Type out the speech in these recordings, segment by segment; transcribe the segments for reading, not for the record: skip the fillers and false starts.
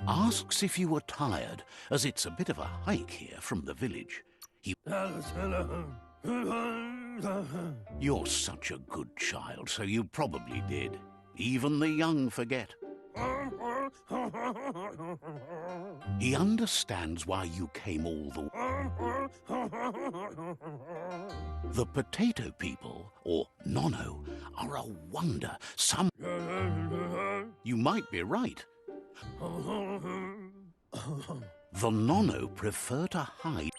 Asks if you were tired, as it's a bit of a hike here from the village. You're such a good child, so you probably did. Even the young forget. He understands why you came all the way. The potato people, or Nono, are a wonder. You might be right. The Nono prefer to hide.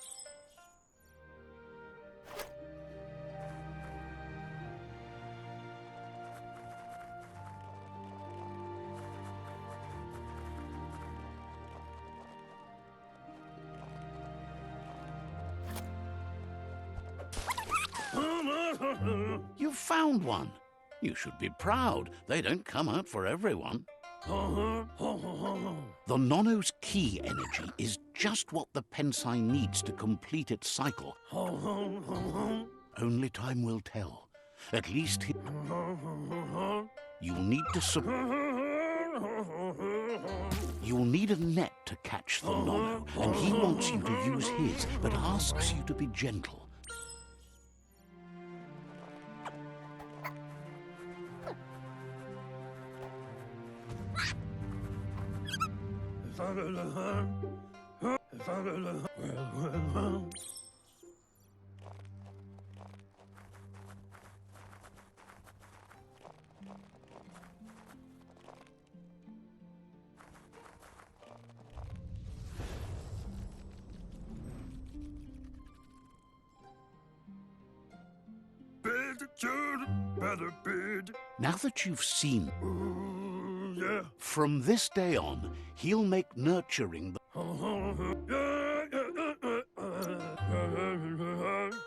You found one. You should be proud. They don't come out for everyone. The Nono's key energy is just what the Pensai needs to complete its cycle. Only time will tell. At least you'll need You'll need a net to catch the Nono, and he wants you to use his, but asks you to be gentle. Now that you've seen, from this day on, he'll make nurturing the...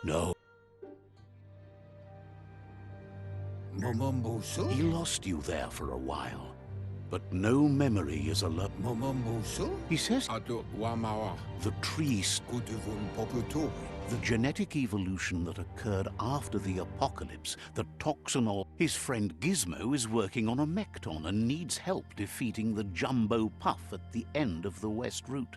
No. He lost you there for a while, but no memory is alone. He says the trees, the genetic evolution that occurred after the apocalypse, the toxinol. His friend Gizmo is working on a mecton and needs help defeating the jumbo puff at the end of the west route.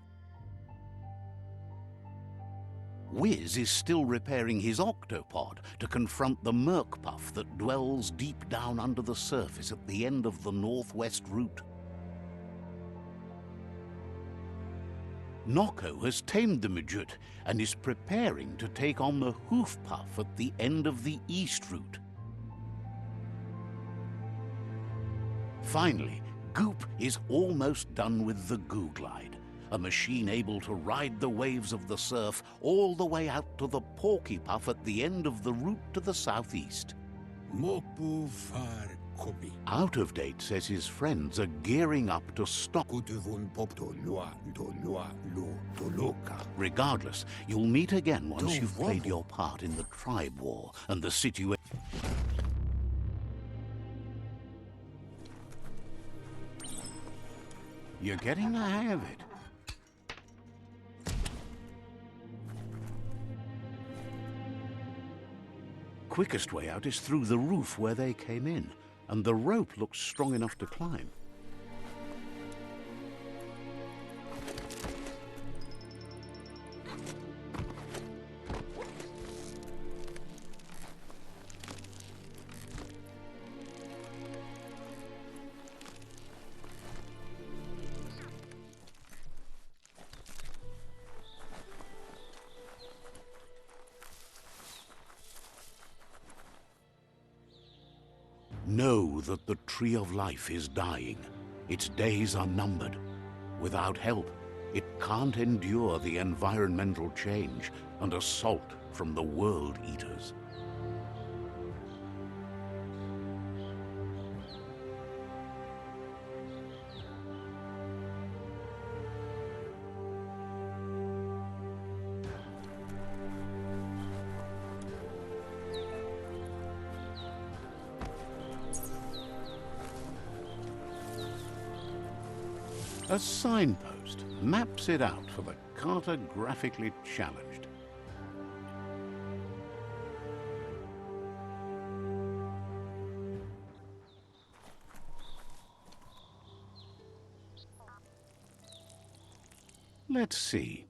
Wiz is still repairing his octopod to confront the merc puff that dwells deep down under the surface at the end of the northwest route. Noko has tamed the midget and is preparing to take on the hoof puff at the end of the east route. Finally, Goop is almost done with the Goo Glide, a machine able to ride the waves of the surf all the way out to the Porky Puff at the end of the route to the southeast. Out of Date says his friends are gearing up to stop. Regardless, you'll meet again once you've played your part in the tribe war and the situation. You're getting the hang of it. Quickest way out is through the roof where they came in, and the rope looks strong enough to climb. Know that the Tree of Life is dying. Its days are numbered. Without help, it can't endure the environmental change and assault from the World Eaters. A signpost maps it out for the cartographically challenged. Let's see.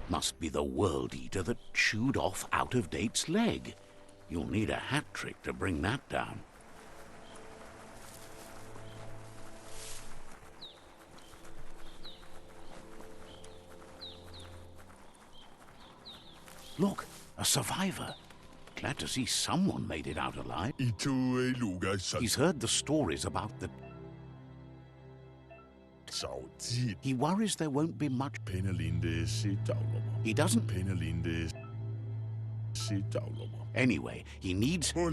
Must be the World Eater that chewed off Out-of-Date's leg. You'll need a hat trick to bring that down. Look, a survivor. Glad to see someone made it out alive. He's heard the stories about the... He worries there won't be much. He doesn't. Anyway, he needs... That's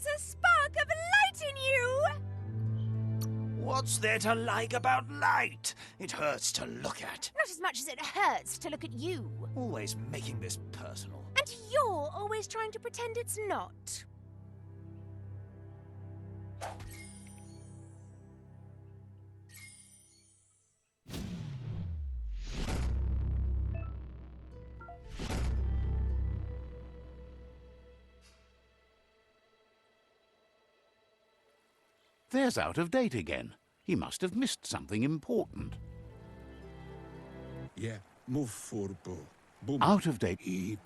a spark of light in you! What's there to like about light? It hurts to look at. Not as much as it hurts to look at you. Always making this personal. And you're always trying to pretend it's not. There's Out-of-Date again. He must have missed something important. Yeah, move forward. Out-of-Date.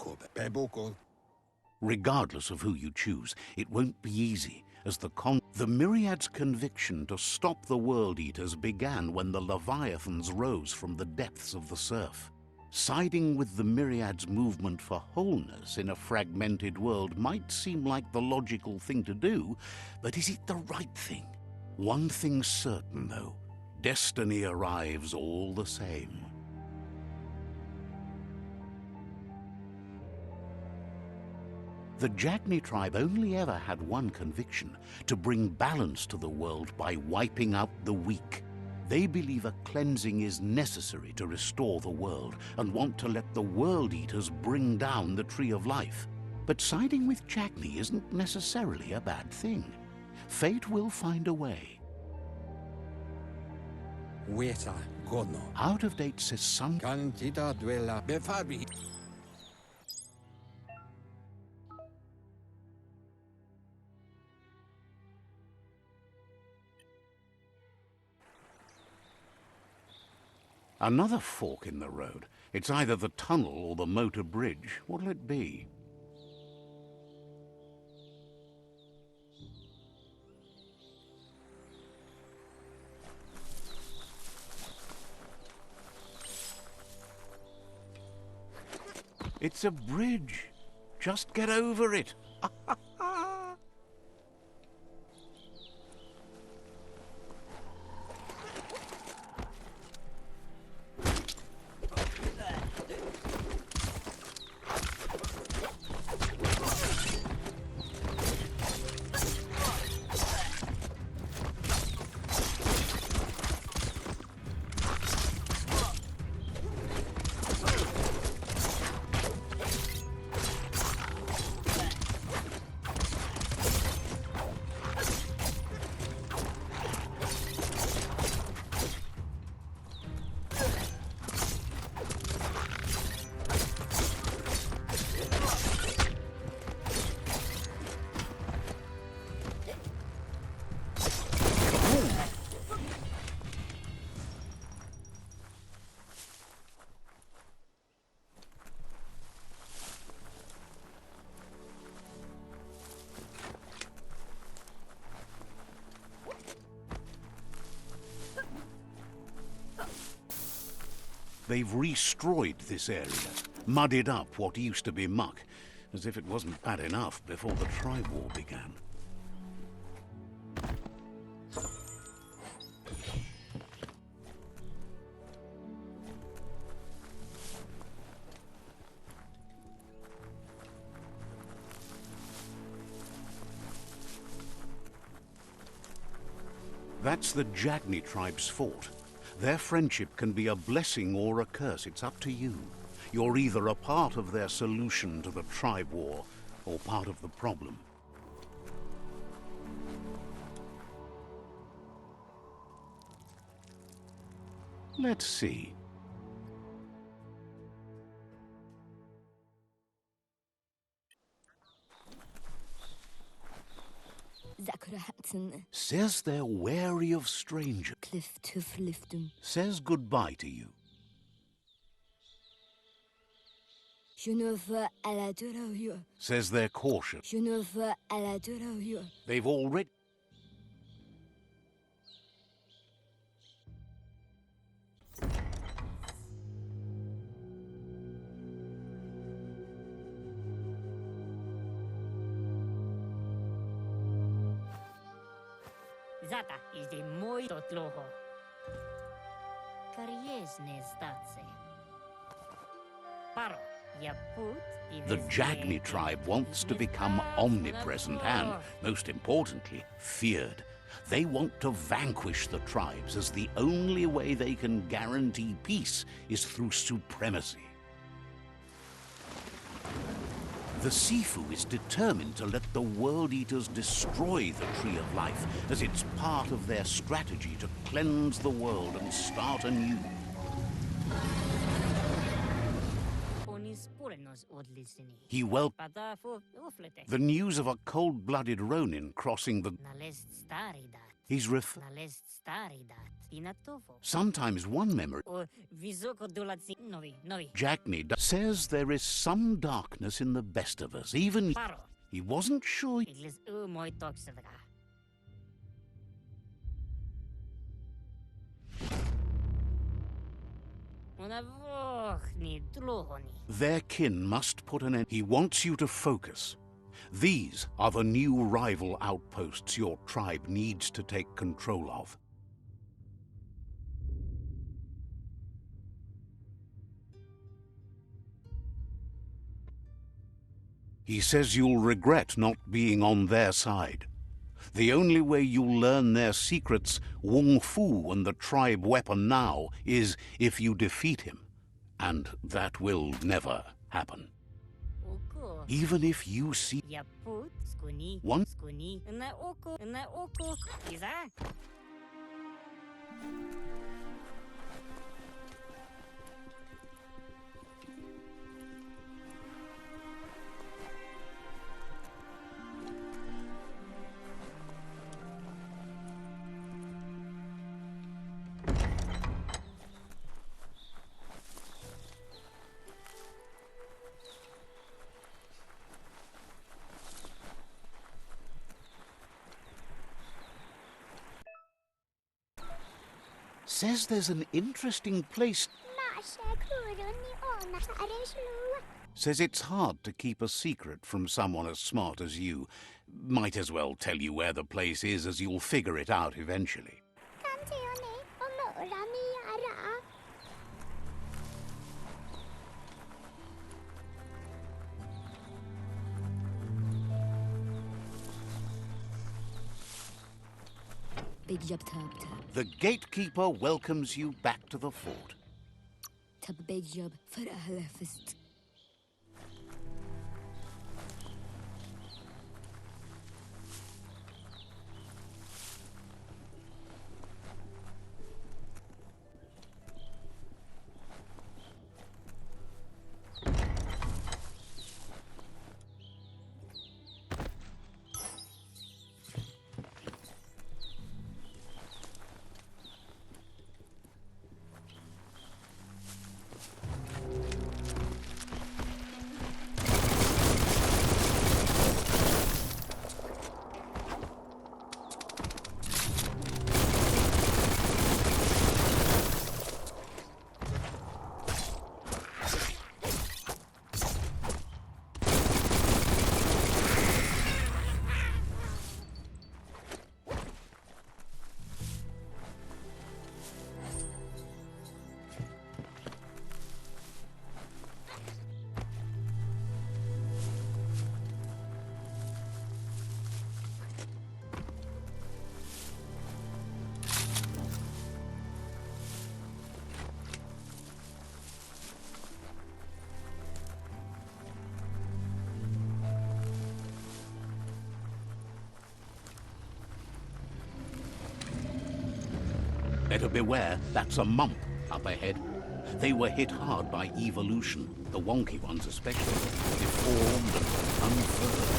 Regardless of who you choose, it won't be easy, as the Myriad's conviction to stop the World Eaters began when the Leviathans rose from the depths of the surf. Siding with the Myriad's movement for wholeness in a fragmented world might seem like the logical thing to do, but is it the right thing? One thing's certain, though. Destiny arrives all the same. The Jagni tribe only ever had one conviction: to bring balance to the world by wiping out the weak. They believe a cleansing is necessary to restore the world and want to let the World Eaters bring down the Tree of Life. But siding with Jagni isn't necessarily a bad thing. Fate will find a way. Out-of-Date says some... Another fork in the road. It's either the tunnel or the motor bridge. What'll it be? It's a bridge. Just get over it. They've restroyed this area, muddied up what used to be muck, as if it wasn't bad enough before the tribe war began. That's the Jagni tribe's fort. Their friendship can be a blessing or a curse. It's up to you. You're either a part of their solution to the tribe war, or part of the problem. Let's see. Says they're wary of strangers. Says goodbye to you. Says they're cautious. They've already... Zata is the moi totloho. Kariesne stace. Paro, ya put... The Jagni tribe wants to become omnipresent and, most importantly, feared. They want to vanquish the tribes, as the only way they can guarantee peace is through supremacy. The Sifu is determined to let the World Eaters destroy the Tree of Life, as it's part of their strategy to cleanse the world and start anew. He the news of a cold-blooded Ronin crossing the... He's sometimes one memory... Jagni says there is some darkness in the best of us, even... He wasn't sure... Their kin must put an end. He wants you to focus. These are the new rival outposts your tribe needs to take control of. He says you'll regret not being on their side. The only way you'll learn their secrets, Wung Fu and the tribe weapon now, is if you defeat him. And that will never happen. Even if you see one... Says there's an interesting place. Says it's hard to keep a secret from someone as smart as you. Might as well tell you where the place is, as you'll figure it out eventually. The gatekeeper welcomes you back to the fort. Better beware, that's a mump up ahead. They were hit hard by evolution, the wonky ones especially, deformed and unfurled.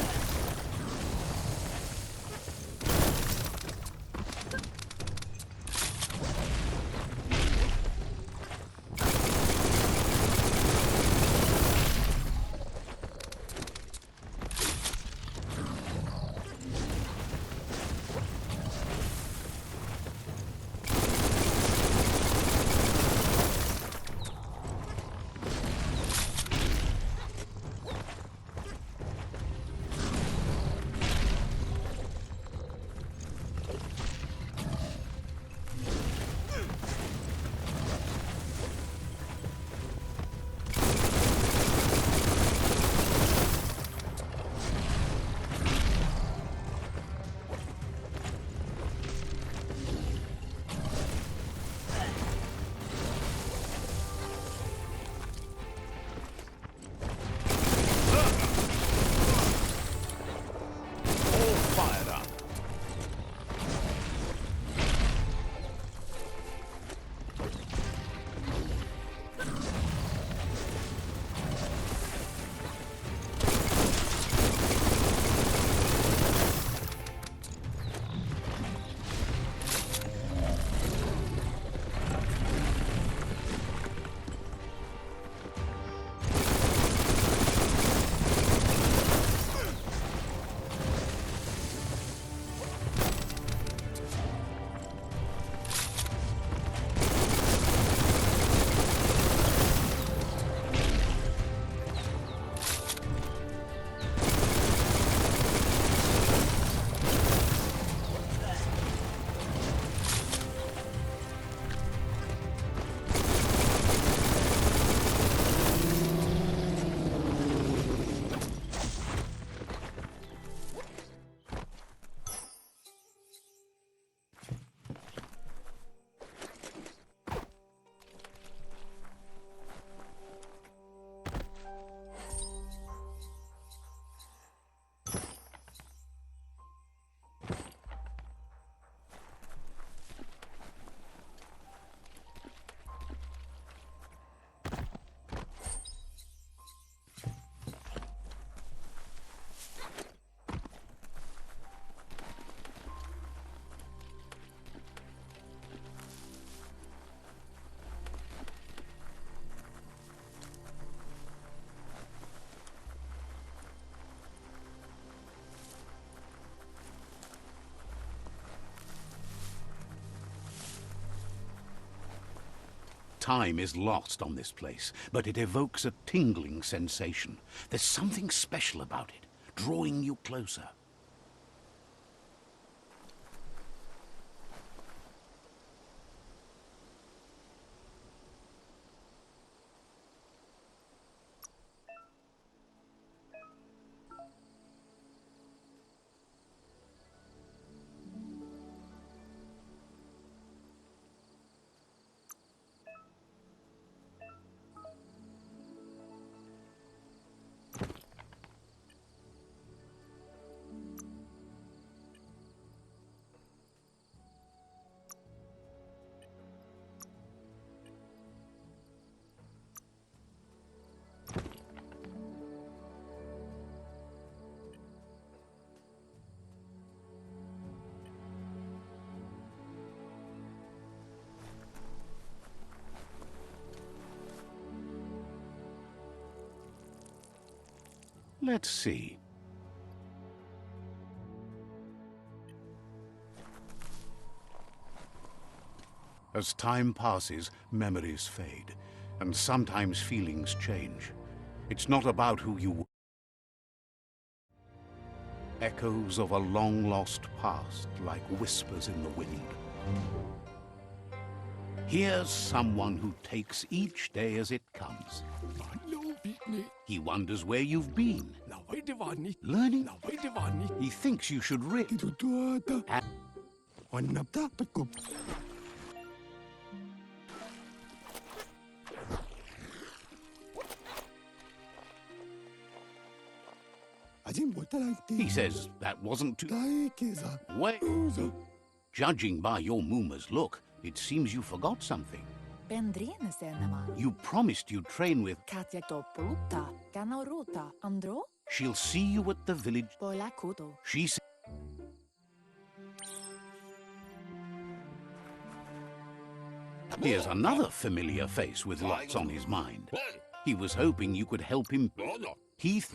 Time is lost on this place, but it evokes a tingling sensation. There's something special about it, drawing you closer. Let's see. As time passes, memories fade, and sometimes feelings change. It's not about who you were. Echoes of a long-lost past, like whispers in the wind. Here's someone who takes each day as it comes. He wonders where you've been. Learning? He thinks you should read. He says that wasn't too... Wait. Judging by your Mooma's look, It seems you forgot something. Pendrine senema. You promised you'd train with... Katja topulutta. Kanaruta. Andro. She'll see you at the village. Polakuto. She said... Here's another familiar face with lots on his mind. He was hoping you could help him. Heath.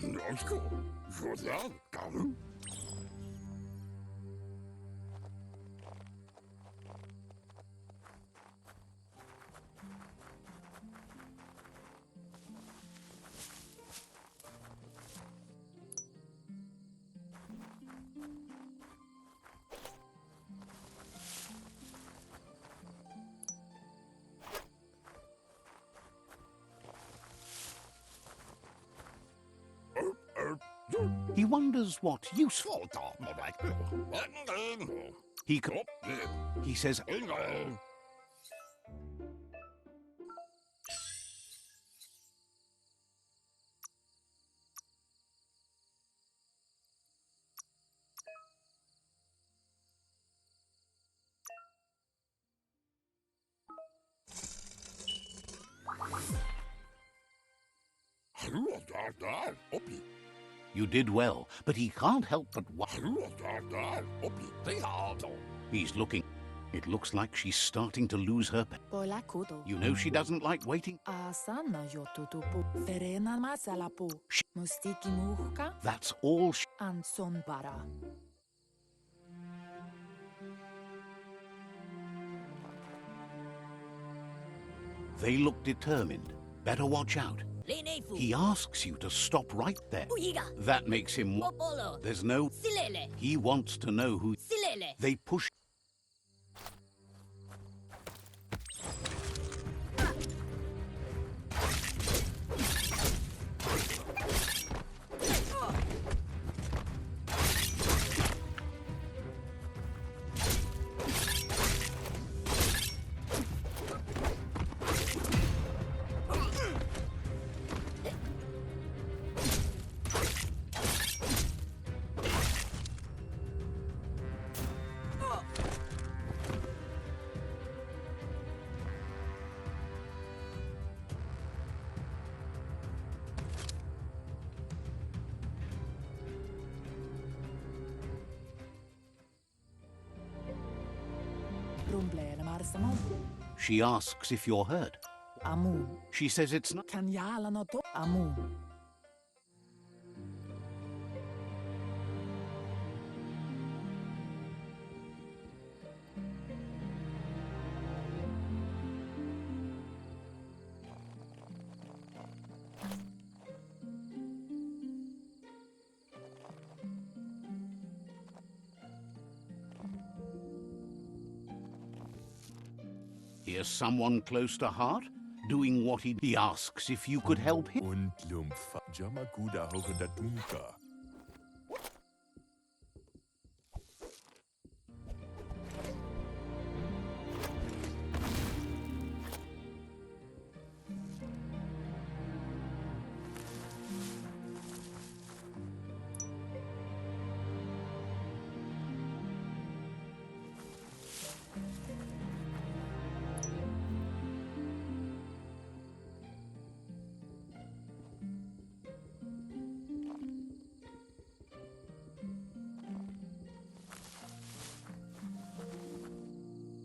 He wonders what useful. He says... You did well, but he can't help but... He's looking. It looks like she's starting to lose her... Polakuto. You know she doesn't like waiting. Asana yotutupu. Ferena masalapu. Mustiki muhka. That's all she... Ansonbara. They look determined. Better watch out. He asks you to stop right there. That makes him... There's no... He wants to know who... They push... She asks if you're hurt. Amun. She says it's not... Kanyala no to. Amun. Here's someone close to heart, doing what he asks if you could help him. Und Lumpf. Jamakuda hoge Dunka.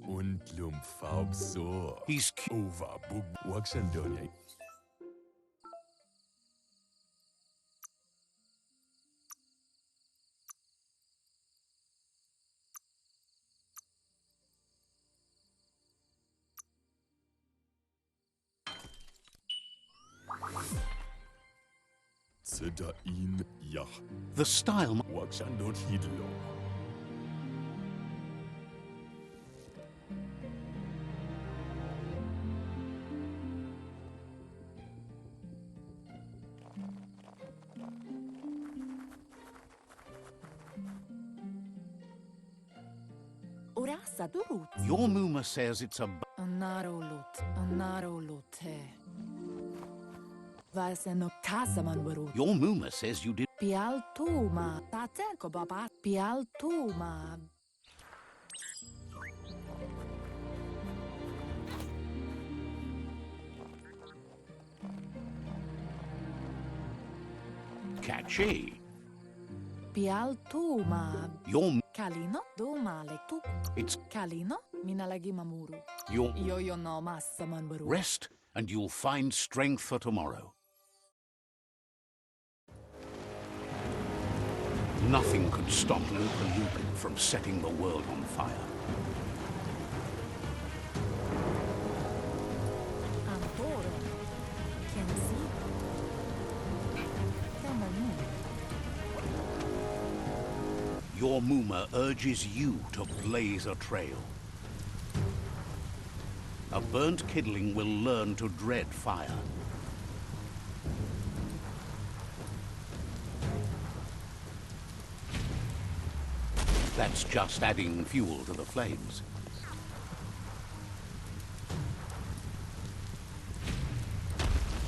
Und Lumpf so. He's Over bug Waxandonia. Zeta in Yach. The style... Waxandot Hidlo. Urasa durut. Your Muma says it's a... Narolut. Vaseno kasaman waru. Your Muma says you did... Pialtuma. Tatenko baba. Pialtuma. Catchy. Pial tu ma Your... kalino do male tu It's... kalino minalagi mamuru. Your... Yo no massa manwaru. Rest, and you'll find strength for tomorrow. Nothing could stop LUPA-LUPIN from setting the world on fire. Antoro. Kensi. Kamonu. Your Muma urges you to blaze a trail. A burnt kidling will learn to dread fire. That's just adding fuel to the flames.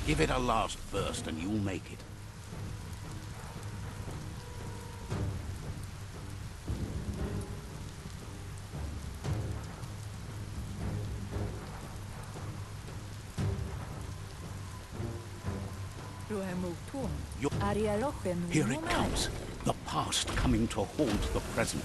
Give it a last burst and you'll make it. Here it comes. The past coming to haunt the present.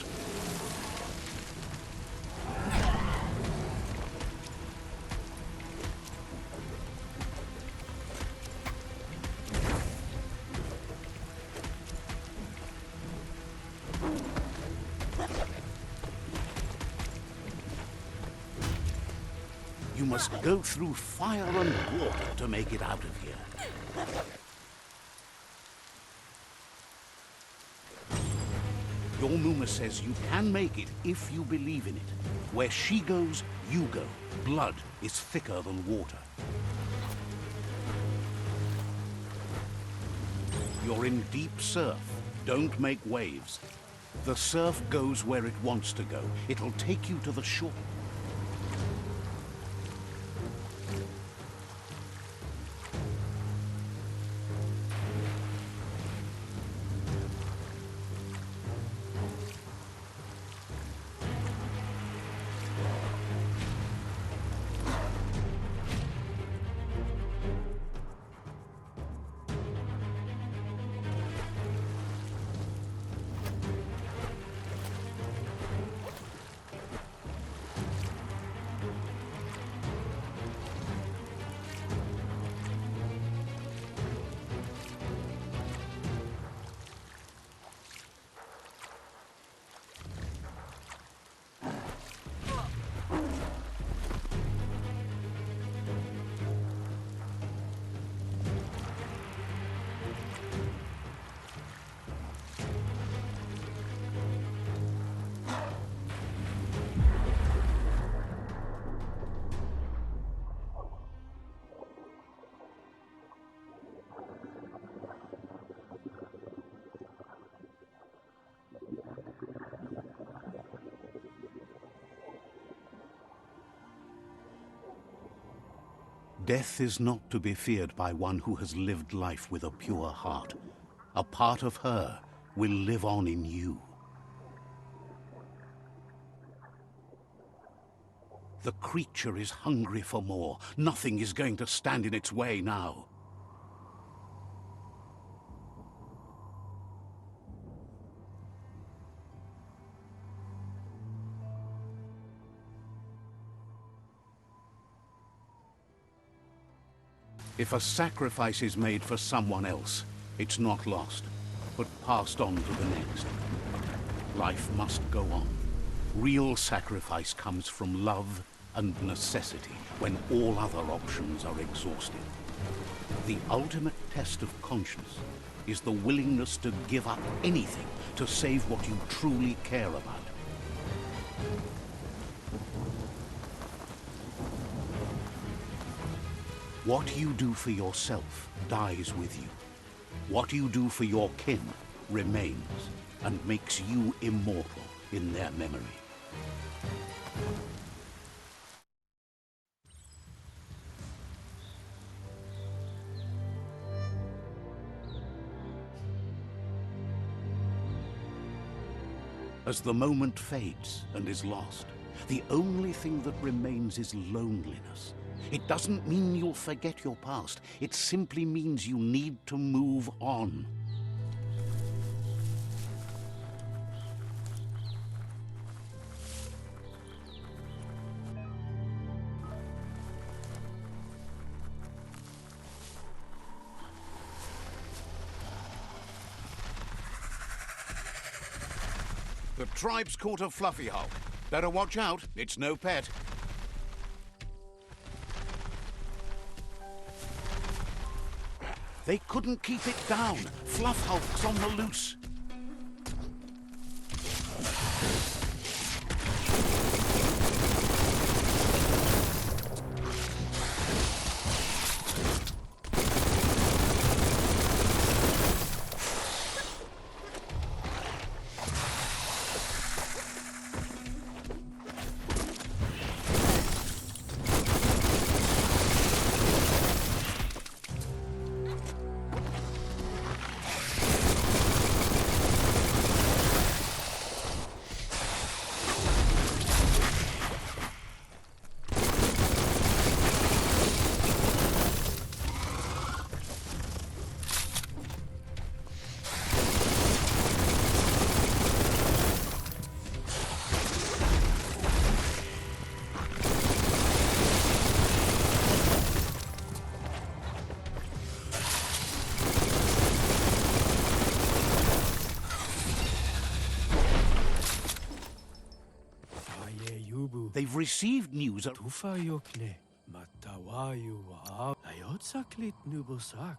You must go through fire and water to make it out of here. Your Muma says you can make it if you believe in it. Where she goes, you go. Blood is thicker than water. You're in deep surf. Don't make waves. The surf goes where it wants to go. It'll take you to the shore. Death is not to be feared by one who has lived life with a pure heart. A part of her will live on in you. The creature is hungry for more. Nothing is going to stand in its way now. If a sacrifice is made for someone else, it's not lost, but passed on to the next. Life must go on. Real sacrifice comes from love and necessity when all other options are exhausted. The ultimate test of conscience is the willingness to give up anything to save what you truly care about. What you do for yourself dies with you. What you do for your kin remains and makes you immortal in their memory. As the moment fades and is lost, the only thing that remains is loneliness. It doesn't mean you'll forget your past. It simply means you need to move on. The tribe's caught a fluffy hulk. Better watch out, it's no pet. They couldn't keep it down. Fluff hulk's on the loose. They've received news of... Tufayokne, matawayu wa, ayotsaklit nubosak.